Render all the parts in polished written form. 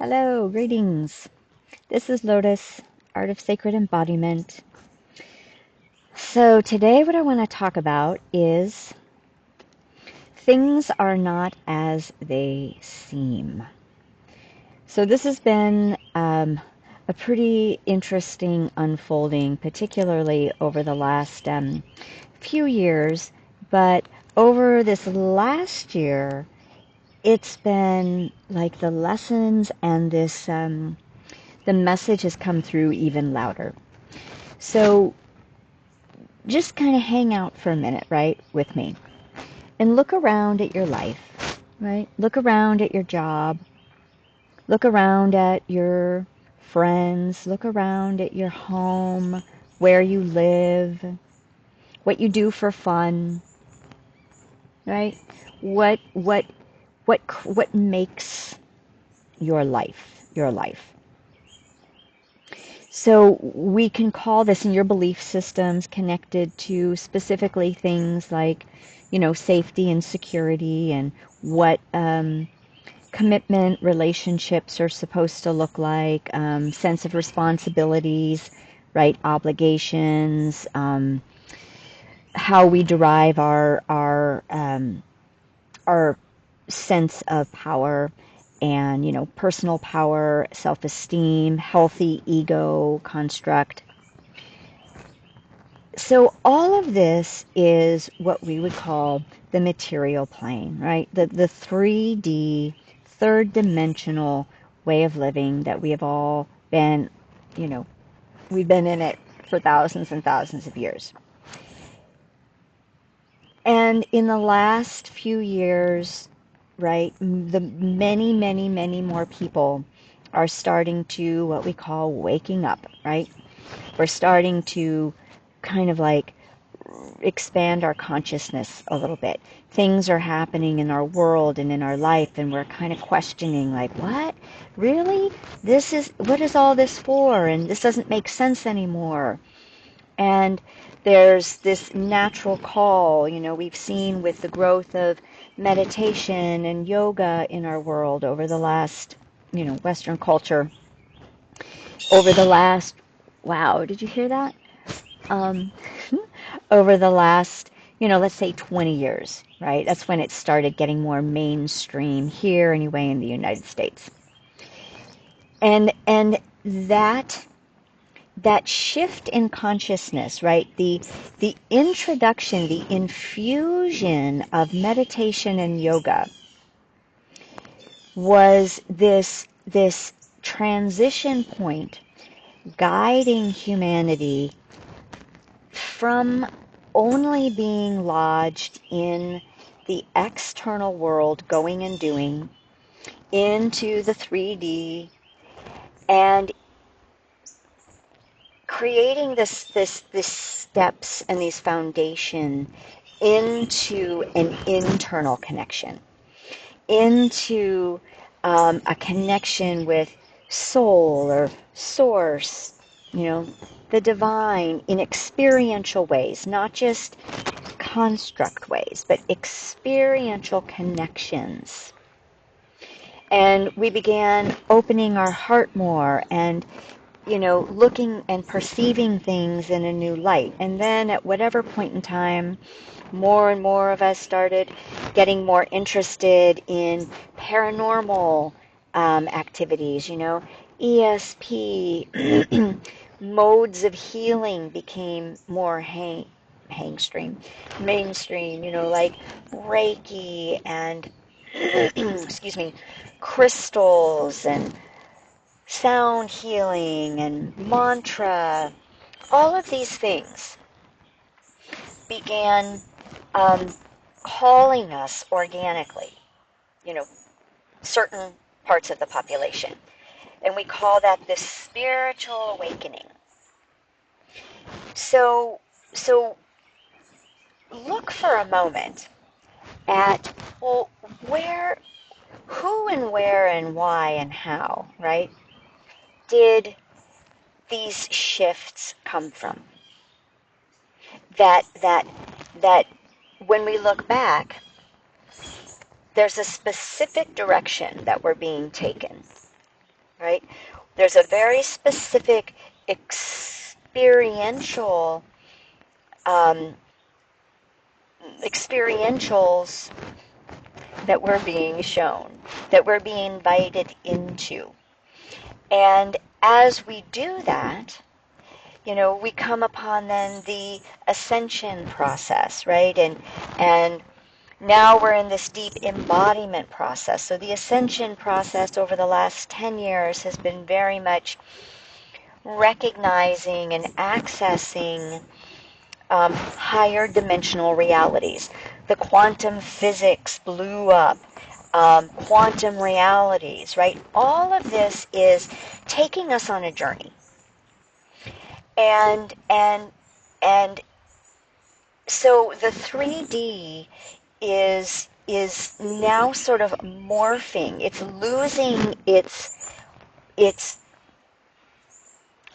Hello, greetings. This is Lotus, Art of Sacred Embodiment. So today what I want to talk about is things are not as they seem. So this has been a pretty interesting unfolding, particularly over the last few years, but over this last year, it's been like the lessons and the message has come through even louder. So just kind of hang out for a minute, right, with me. And look around at your life, right? Look around at your job. Look around at your friends. Look around at your home, where you live, what you do for fun, right? What makes your life your life? So we can call this in your belief systems connected to specifically things like, safety and security and what commitment relationships are supposed to look like, sense of responsibilities, right? Obligations, how we derive our sense of power and, personal power, self-esteem, healthy ego construct. So all of this is what we would call the material plane, right? The 3D, third dimensional way of living that we have all been, we've been in it for thousands and thousands of years. And in the last few years, right, the many more people are starting to what we call waking up, right? We're starting to kind of like expand our consciousness a little bit. Things are happening in our world and in our life, and we're kind of questioning, like, what? Really? What is all this for? And this doesn't make sense anymore. And there's this natural call, we've seen with the growth of meditation and yoga in our world over the last, Western culture, over the last, wow, did you hear that? Um, over the last, let's say 20 years, right? That's when it started getting more mainstream here anyway in the United States. And that shift in consciousness, right? The introduction, the infusion of meditation and yoga was this transition point guiding humanity from only being lodged in the external world, going and doing, into the 3D, and creating this steps and these foundation into an internal connection, into a connection with soul or source, the divine in experiential ways, not just construct ways, but experiential connections. And we began opening our heart more and, looking and perceiving things in a new light. And then at whatever point in time, more and more of us started getting more interested in paranormal activities, ESP, modes of healing became more mainstream, like Reiki and, excuse me, crystals and sound healing and mantra. All of these things began calling us organically, certain parts of the population. And we call that the spiritual awakening. So look for a moment at, well, who and where and why and how, right, did these shifts come from? That when we look back, there's a specific direction that we're being taken. right? There's a very specific experientials that we're being shown, that we're being invited into. And as we do that, we come upon then the ascension process, right? And now we're in this deep embodiment process. So the ascension process over the last 10 years has been very much recognizing and accessing higher dimensional realities. The quantum physics blew up. Quantum realities, right? All of this is taking us on a journey. And so the 3D is now sort of morphing. It's losing its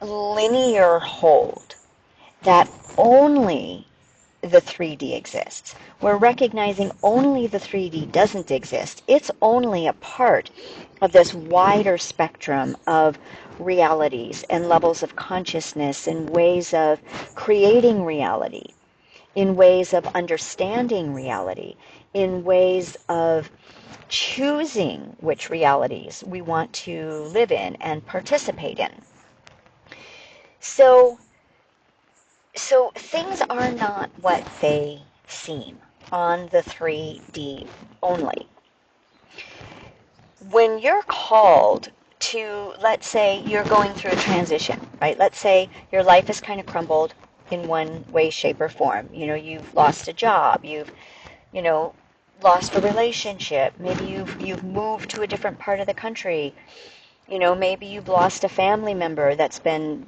linear hold that only the 3D exists. We're recognizing only the 3D doesn't exist. It's only a part of this wider spectrum of realities and levels of consciousness and ways of creating reality, in ways of understanding reality, in ways of choosing which realities we want to live in and participate in. So things are not what they seem on the 3D only. When you're called to, let's say you're going through a transition, right? Let's say your life is kind of crumbled in one way, shape, or form. You've lost a job, you've, lost a relationship, maybe you've moved to a different part of the country, maybe you've lost a family member that's been,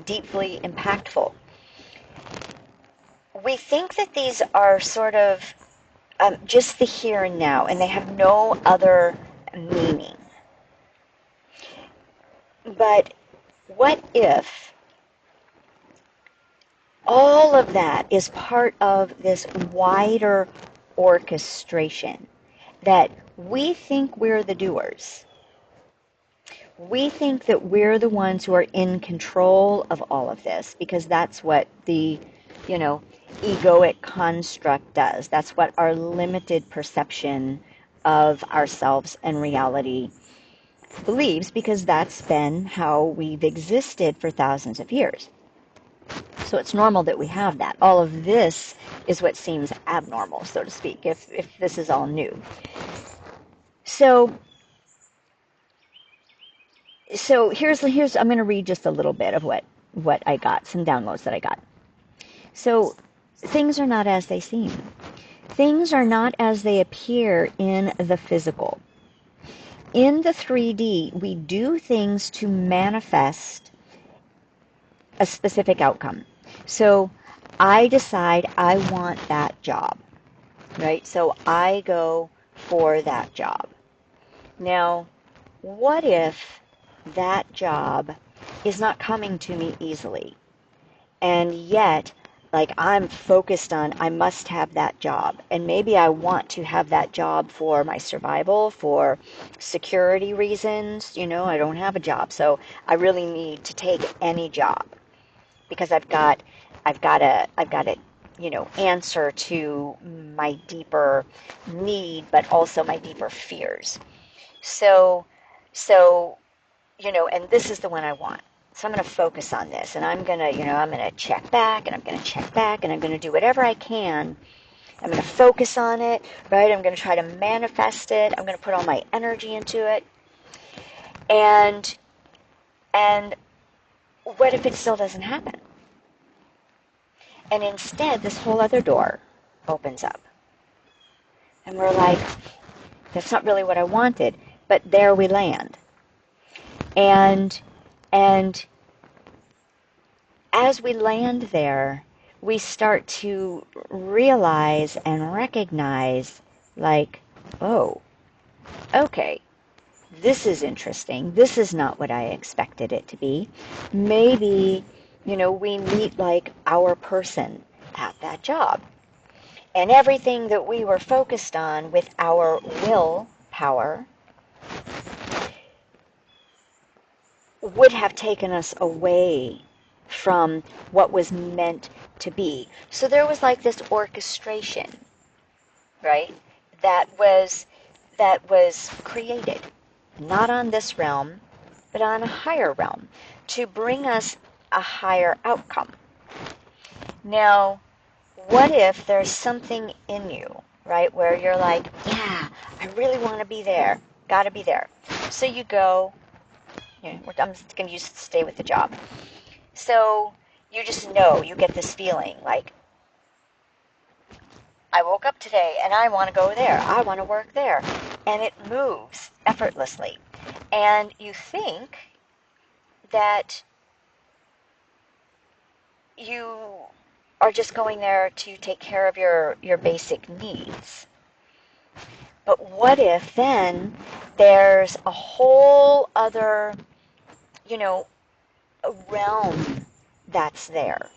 deeply impactful. We think that these are sort of just the here and now, and they have no other meaning. But what if all of that is part of this wider orchestration, that we think we're the doers? We think that we're the ones who are in control of all of this, because that's what the, egoic construct does. That's what our limited perception of ourselves and reality believes, because that's been how we've existed for thousands of years. So it's normal that we have that. All of this is what seems abnormal, so to speak, if this is all new. So here's I'm going to read just a little bit of what I got, some downloads that I got. So things are not as they seem. Things are not as they appear in the physical. In the 3D, we do things to manifest a specific outcome. So I decide I want that job, right? So I go for that job. Now, what if that job is not coming to me easily, and yet, I'm focused on, I must have that job, and maybe I want to have that job for my survival, for security reasons. I don't have a job, so I really need to take any job because I've got to answer to my deeper need, but also my deeper fears. So and this is the one I want. So I'm going to focus on this, and I'm going to check back, and I'm going to check back, and I'm going to do whatever I can. I'm going to focus on it, right? I'm going to try to manifest it. I'm going to put all my energy into it. And what if it still doesn't happen? And instead, this whole other door opens up. And we're like, that's not really what I wanted, but there we land. And as we land there, we start to realize and recognize, oh, okay, this is interesting. This is not what I expected it to be. Maybe, we meet our person at that job. And everything that we were focused on with our will power would have taken us away from what was meant to be. So there was like this orchestration, right? That was created, not on this realm, but on a higher realm, to bring us a higher outcome. Now, what if there's something in you, right, where you're like, yeah, I really want to be there, got to be there. So you go, I'm just going to stay with the job. So you just know, you get this feeling like, I woke up today and I want to go there. I want to work there. And it moves effortlessly. And you think that you are just going there to take care of your basic needs. But what if then there's a whole other, realm that's there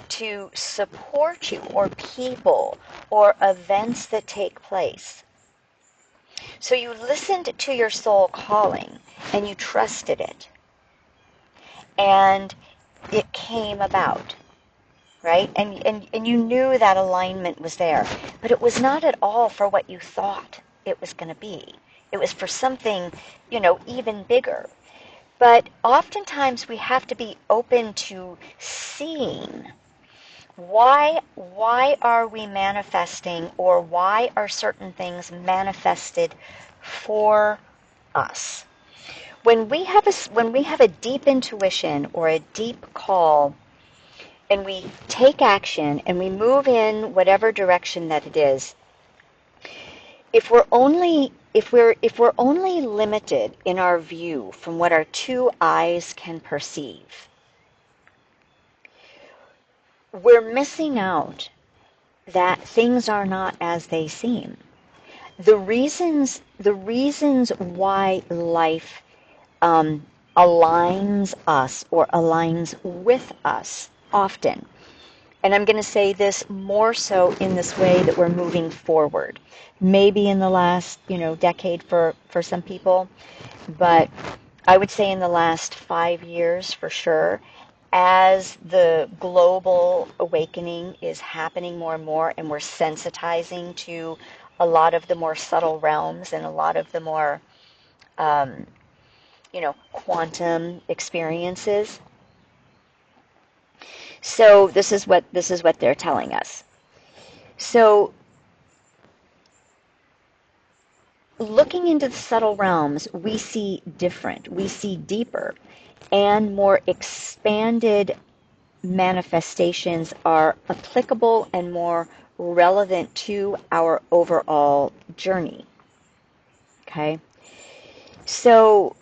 to support you, or people, or events that take place? So you listened to your soul calling and you trusted it. And it came about, right? And you knew that alignment was there. But it was not at all for what you thought it was going to be. It was for something, even bigger. But oftentimes we have to be open to seeing why are we manifesting, or why are certain things manifested for us. When we have a deep intuition or a deep call, and we take action and we move in whatever direction that it is, if we're only limited in our view from what our two eyes can perceive, we're missing out that things are not as they seem. The reasons why life aligns us or aligns with us often, and I'm going to say this more so in this way that we're moving forward, maybe in the last decade for some people, but I would say in the last 5 years for sure, as the global awakening is happening more and more, and we're sensitizing to a lot of the more subtle realms and a lot of the more quantum experiences. So this is what they're telling us. So looking into the subtle realms, we see different, we see deeper, and more expanded manifestations are applicable and more relevant to our overall journey. Okay? So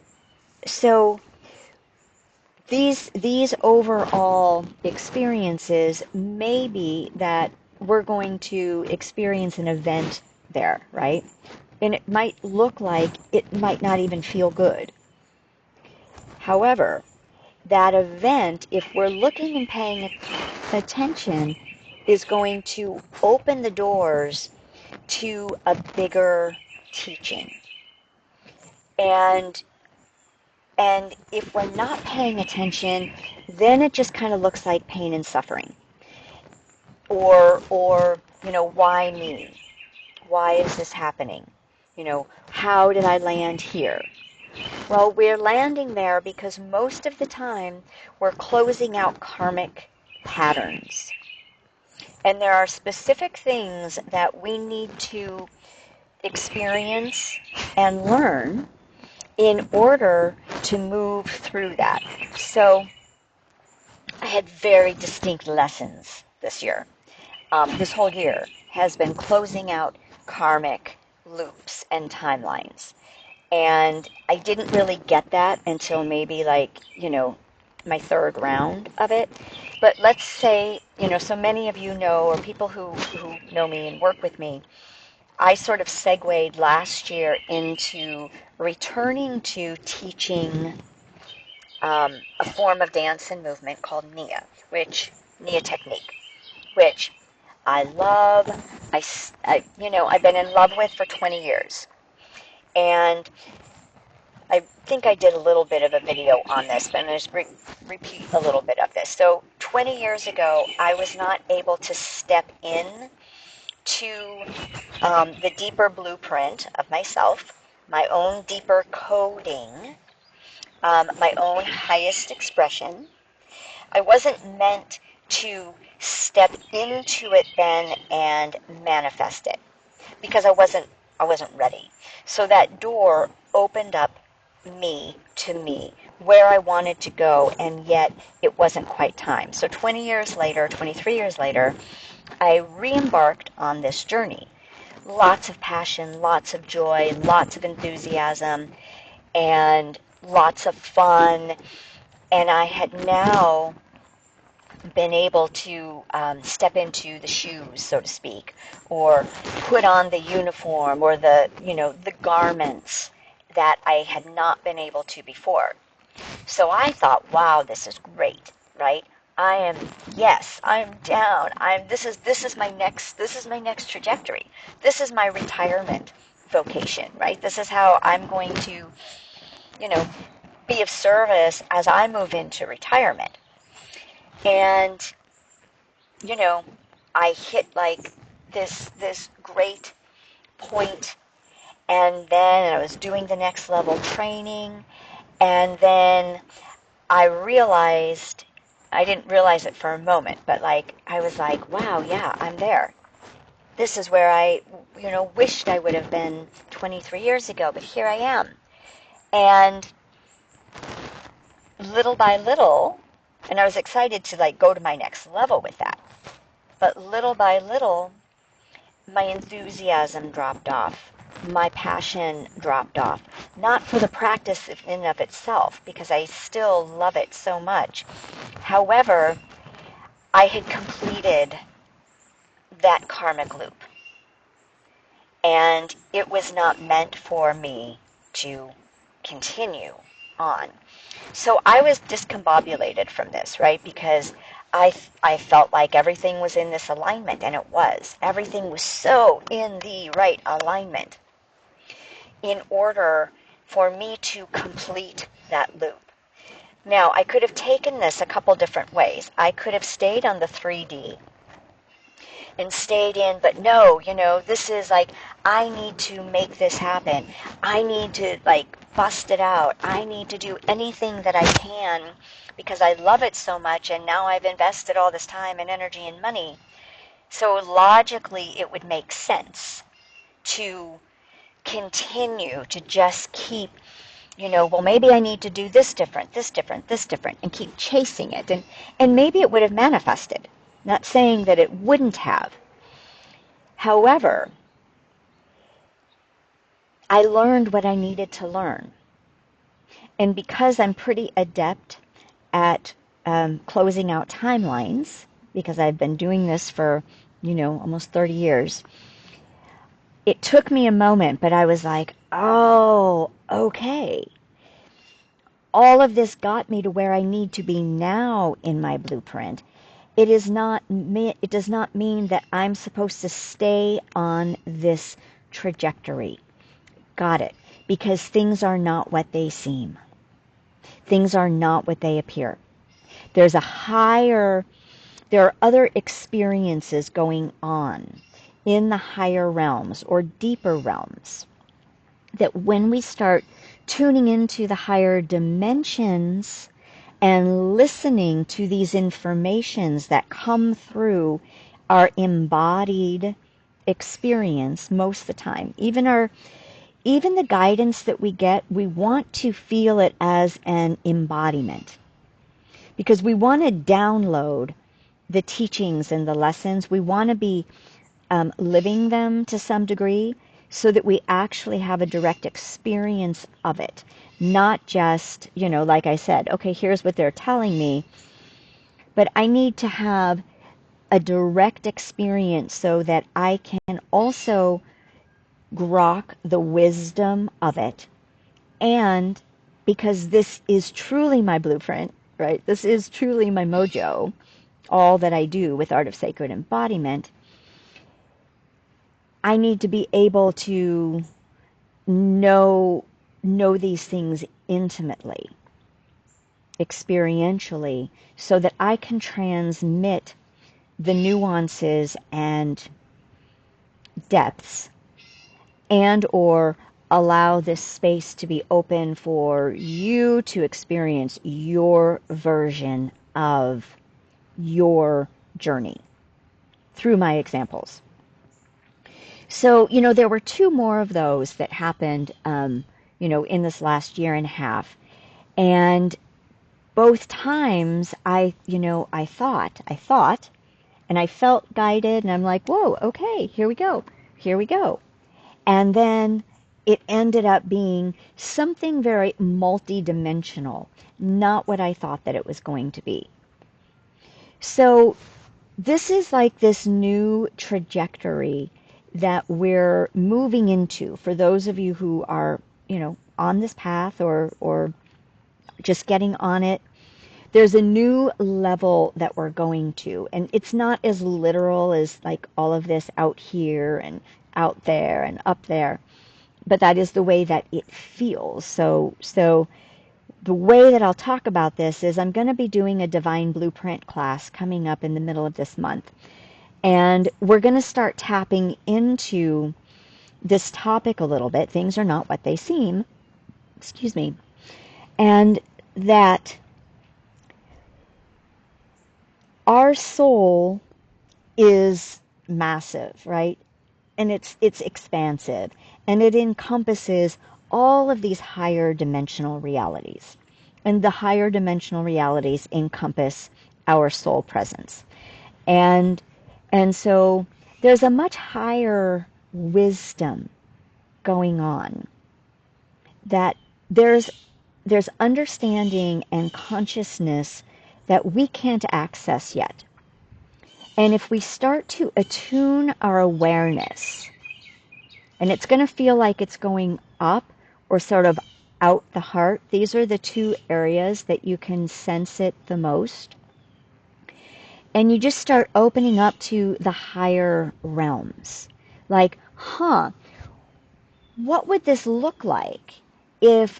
these overall experiences may be that we're going to experience an event there, right? And it might look like it might not even feel good. However, that event, if we're looking and paying attention, is going to open the doors to a bigger teaching. And if we're not paying attention, then it just kind of looks like pain and suffering. Or why me? Why is this happening? How did I land here? Well, we're landing there because most of the time we're closing out karmic patterns. And there are specific things that we need to experience and learn in order to move through that. So I had very distinct lessons this year. This whole year has been closing out karmic loops and timelines. And I didn't really get that until maybe my third round of it. But let's say, so many of you know, or people who know me and work with me, I sort of segued last year into returning to teaching a form of dance and movement called Nia technique, which I love. I've been in love with for 20 years. And I think I did a little bit of a video on this, but I'm going to repeat a little bit of this. So 20 years ago, I was not able to step in to the deeper blueprint of myself, my own deeper coding, my own highest expression. I wasn't meant to step into it then and manifest it because I wasn't ready. So that door opened up me where I wanted to go, and yet it wasn't quite time. So 20 years later, 23 years later, I re-embarked on this journey. Lots of passion, lots of joy, lots of enthusiasm, and lots of fun. And I had now been able to step into the shoes, so to speak, or put on the uniform or the garments that I had not been able to before. So I thought, wow, this is great, right? I'm down. This is my next trajectory. This is my retirement vocation, right? This is how I'm going to, be of service as I move into retirement. And I hit like this great point, and then I was doing the next level training, and then I realized, I didn't realize it for a moment, but like I was like, wow, yeah, I'm there. This is where I, wished I would have been 23 years ago, but here I am. And little by little, and I was excited to like go to my next level with that. But little by little, my enthusiasm dropped off. My passion dropped off. Not for the practice in and of itself, because I still love it so much. However, I had completed that karmic loop. And it was not meant for me to continue on. So I was discombobulated from this, right? Because I felt like everything was in this alignment, and it was. Everything was so in the right alignment in order for me to complete that loop. Now, I could have taken this a couple different ways. I could have stayed on the 3D and stayed in, but no, this is like, I need to make this happen. I need to like bust it out. I need to do anything that I can because I love it so much, and now I've invested all this time and energy and money. So logically, it would make sense to continue to just keep, well, maybe I need to do this different, and keep chasing it. And maybe it would have manifested. Not saying that it wouldn't have. However, I learned what I needed to learn. And because I'm pretty adept at closing out timelines, because I've been doing this for, almost 30 years, it took me a moment, but I was like, oh, okay. All of this got me to where I need to be now in my blueprint. It does not mean that I'm supposed to stay on this trajectory. Got it. Because things are not what they seem. Things are not what they appear. There are other experiences going on in the higher realms or deeper realms that when we start tuning into the higher dimensions and listening to these informations that come through our embodied experience most of the time, even the guidance that we get, we want to feel it as an embodiment because we want to download the teachings and the lessons. We want to be living them to some degree so that we actually have a direct experience of it. Not just, like I said, okay, here's what they're telling me, but I need to have a direct experience so that I can also grok the wisdom of it. And because this is truly my blueprint, right? This is truly my mojo, all that I do with Art of Sacred Embodiment, I need to be able to know know these things intimately, experientially, so that I can transmit the nuances and depths, and or allow this space to be open for you to experience your version of your journey through my examples. So, there were two more of those that happened, in this last year and a half. And both times I thought, and I felt guided, and I'm like, whoa, okay, here we go. Here we go. And then it ended up being something very multidimensional, not what I thought that it was going to be. So this is like this new trajectory that we're moving into for those of you who are, on this path or just getting on it. There's a new level that we're going to, and it's not as literal as like all of this out here and out there and up there, but that is the way that it feels. So the way that I'll talk about this is I'm going to be doing a Divine Blueprint class coming up in the middle of this month. And we're going to start tapping into this topic a little bit. Things are not what they seem. Excuse me. And that our soul is massive, right? And it's expansive, and it encompasses all of these higher dimensional realities. And the higher dimensional realities encompass our soul presence. And so there's a much higher wisdom going on, that there's understanding and consciousness that we can't access yet. And if we start to attune our awareness, and it's going to feel like it's going up or sort of out the heart, these are the two areas that you can sense it the most. And you just start opening up to the higher realms. Like, what would this look like if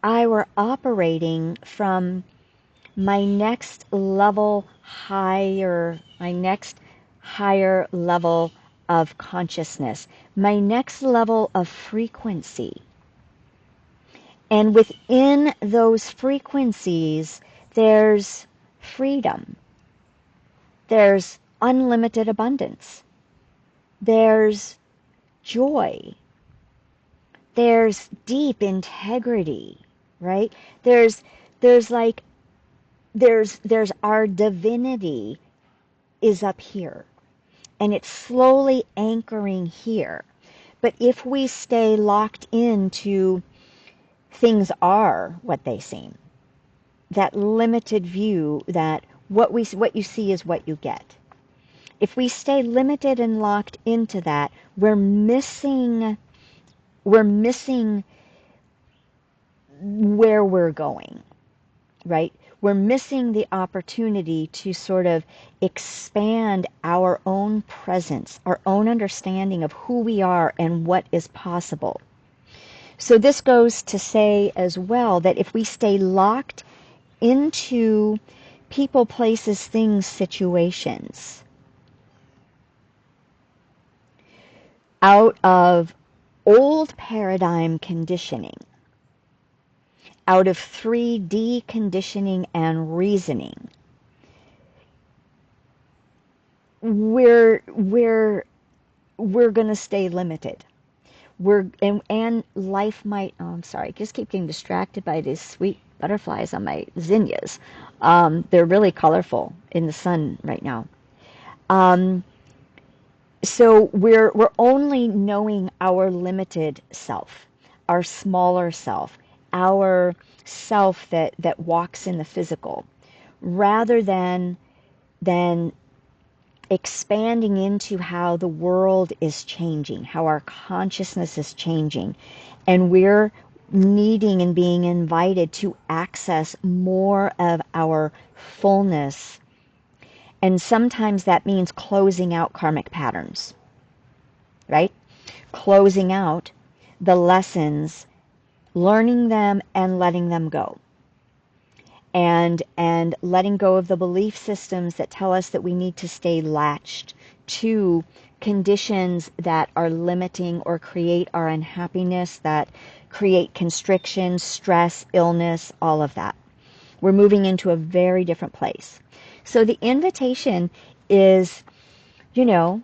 I were operating from my next higher level of consciousness, my next level of frequency. And within those frequencies, there's freedom. There's unlimited abundance. There's joy. There's deep integrity, right? There's our divinity is up here, and it's slowly anchoring here. But if we stay locked into things are what they seem, that limited view that what you see is what you get. If we stay limited and locked into that, we're missing where we're going, right? We're missing the opportunity to sort of expand our own presence, our own understanding of who we are and what is possible. So this goes to say as well that if we stay locked into people, places, things, situations, out of old paradigm conditioning, out of 3D conditioning and reasoning, we're going to stay limited. And life might, I'm sorry, I just keep getting distracted by these sweet butterflies on my zinnias. They're really colorful in the sun right now. So we're only knowing our limited self, our smaller self, our self that walks in the physical, rather than expanding into how the world is changing, how our consciousness is changing. And we're needing and being invited to access more of our fullness. And sometimes that means closing out karmic patterns, right? Closing out the lessons learning them and letting them go. And letting go of the belief systems that tell us that we need to stay latched to conditions that are limiting or create our unhappiness, that create constriction, stress, illness, all of that. We're moving into a very different place. So the invitation is, you know,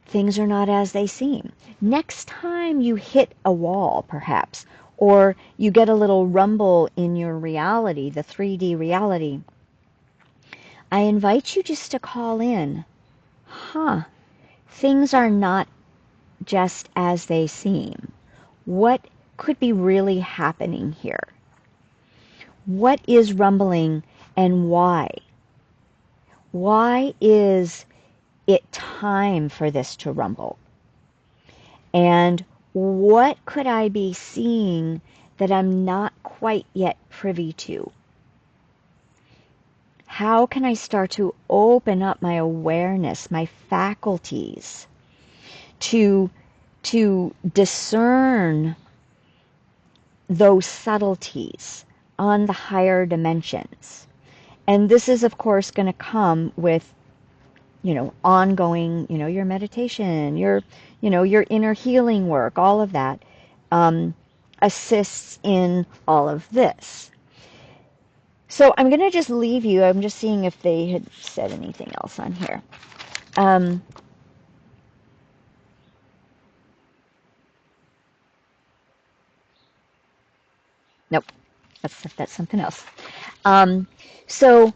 things are not as they seem. Next time you hit a wall, perhaps, or you get a little rumble in your reality, the 3D reality, I invite you just to call in, things are not just as they seem. What could be really happening here? What is rumbling and why? Why is it time for this to rumble? And what could I be seeing that I'm not quite yet privy to? How can I start to open up my awareness, my faculties, to discern those subtleties on the higher dimensions? And this is, of course, going to come with, ongoing, your meditation, your inner healing work, all of that assists in all of this. So I'm going to just leave you. I'm just seeing if they had said anything else on here. Nope, that's something else. So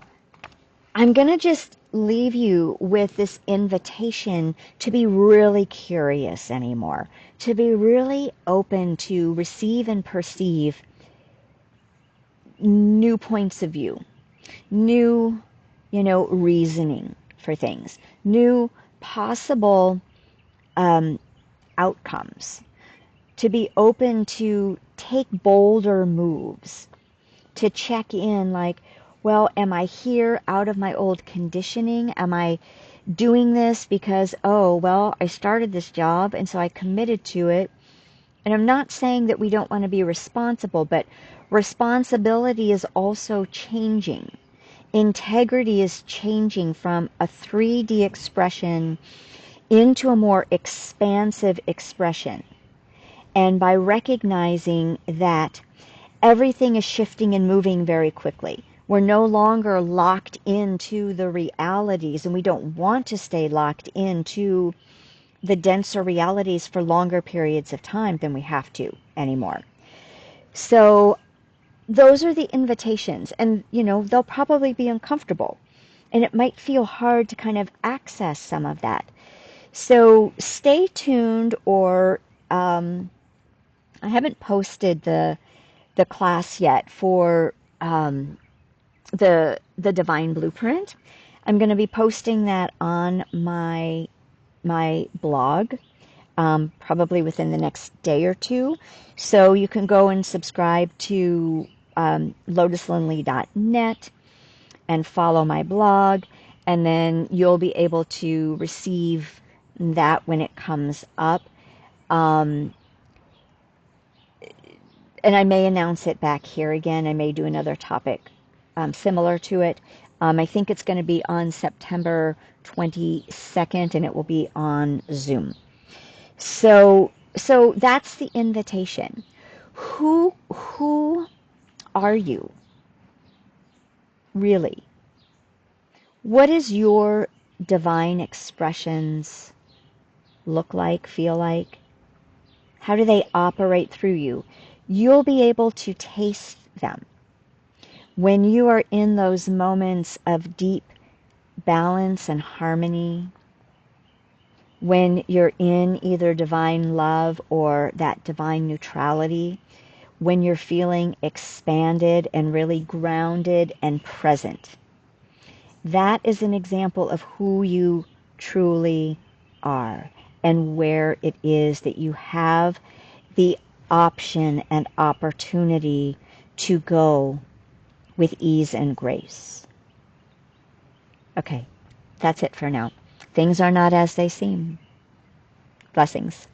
I'm going to just leave you with this invitation to be really curious anymore, to be really open to receive and perceive new points of view, new, reasoning for things, new possible outcomes, to be open to take bolder moves, to check in like, well, am I here out of my old conditioning? Am I doing this because, I started this job and so I committed to it? And I'm not saying that we don't want to be responsible, but responsibility is also changing. Integrity is changing from a 3D expression into a more expansive expression. And by recognizing that everything is shifting and moving very quickly, we're no longer locked into the realities, and we don't want to stay locked into the denser realities for longer periods of time than we have to anymore. So those are the invitations, and they'll probably be uncomfortable, and it might feel hard to kind of access some of that. So stay tuned, or I haven't posted the class yet for the Divine Blueprint. I'm going to be posting that on my blog, probably within the next day or two. So you can go and subscribe to lotuslinley.net and follow my blog, and then you'll be able to receive that when it comes up. And I may announce it back here again. I may do another topic similar to it. I think it's going to be on September 22nd, and it will be on Zoom. So that's the invitation. Who are you, really? What does your divine expressions look like, feel like? How do they operate through you? You'll be able to taste them when you are in those moments of deep balance and harmony, when you're in either divine love or that divine neutrality, when you're feeling expanded and really grounded and present. That is an example of who you truly are and where it is that you have the option and opportunity to go with ease and grace. Okay, that's it for now. Things are not as they seem. Blessings.